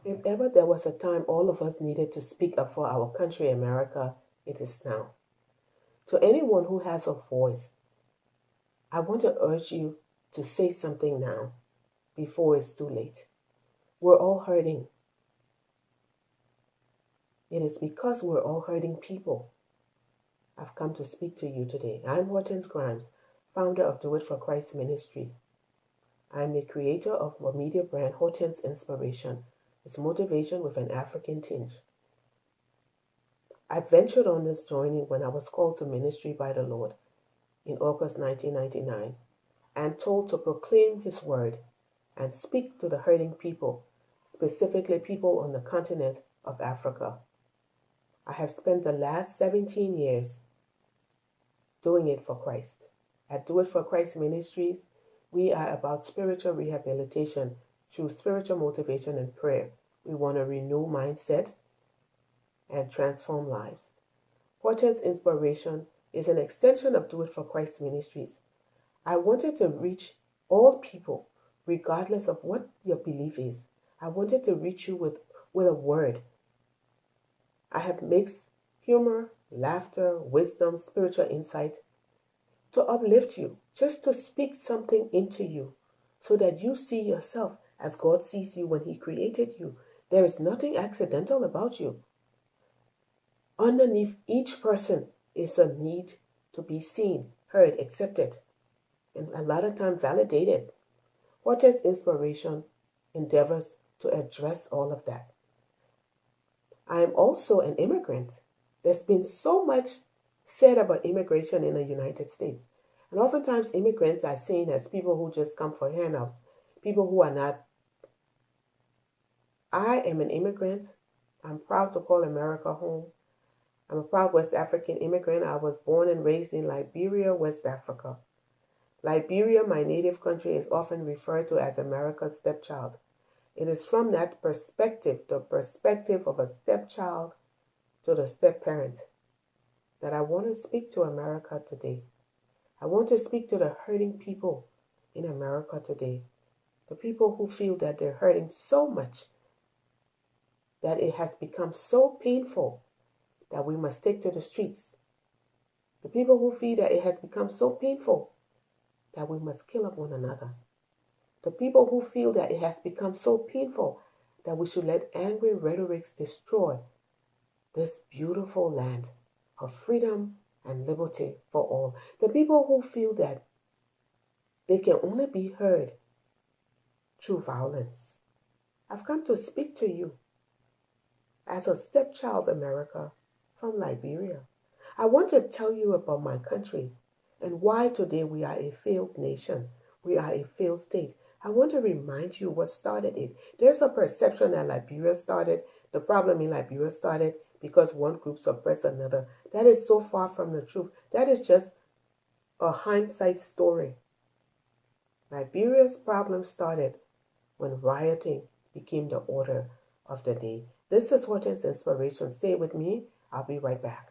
If ever there was a time all of us needed to speak up for our country, America, it is now. To anyone who has a voice, I want to urge you to say something now before it's too late. We're all hurting. It is because we're all hurting people I've come to speak to you today. I'm Hortense Grimes, founder of Do It for Christ Ministry. I'm the creator of a media brand, Hortense Inspiration. It's motivation with an African tinge. I ventured on this journey when I was called to ministry by the Lord in August 1999 and told to proclaim His word and speak to the hurting people, specifically people on the continent of Africa. I have spent the last 17 years doing it for Christ. At Do It for Christ Ministries, we are about spiritual rehabilitation through spiritual motivation and prayer. We want to renew mindset and transform lives. Hortense Inspiration is an extension of Do It for Christ Ministries. I wanted to reach all people, regardless of what your belief is. I wanted to reach you with a word. I have mixed humor, laughter, wisdom, spiritual insight to uplift you, just to speak something into you so that you see yourself as God sees you when He created you. There is nothing accidental about you. Underneath each person is a need to be seen, heard, accepted, and a lot of times validated. Hortense Inspiration endeavors to address all of that. I am also an immigrant. There's been so much said about immigration in the United States. And oftentimes immigrants are seen as people who just come for handouts, people who are not. I am an immigrant. I'm proud to call America home. I'm a proud West African immigrant. I was born and raised in Liberia, West Africa. Liberia, my native country, is often referred to as America's stepchild. It is from that perspective, the perspective of a stepchild to the step-parent, that I want to speak to America today. I want to speak to the hurting people in America today. The people who feel that they're hurting so much that it has become so painful that we must take to the streets. The people who feel that it has become so painful that we must kill up one another. The people who feel that it has become so painful that we should let angry rhetorics destroy this beautiful land of freedom and liberty for all. The people who feel that they can only be heard through violence. I've come to speak to you as a stepchild America from Liberia. I want to tell you about my country and why today we are a failed nation. We are a failed state. I want to remind you what started it. There's a perception that Liberia started, the problem in Liberia started because one group suppressed another. That is so far from the truth. That is just a hindsight story. Liberia's problem started when rioting became the order of the day. This is Hortense Inspiration. Stay with me. I'll be right back.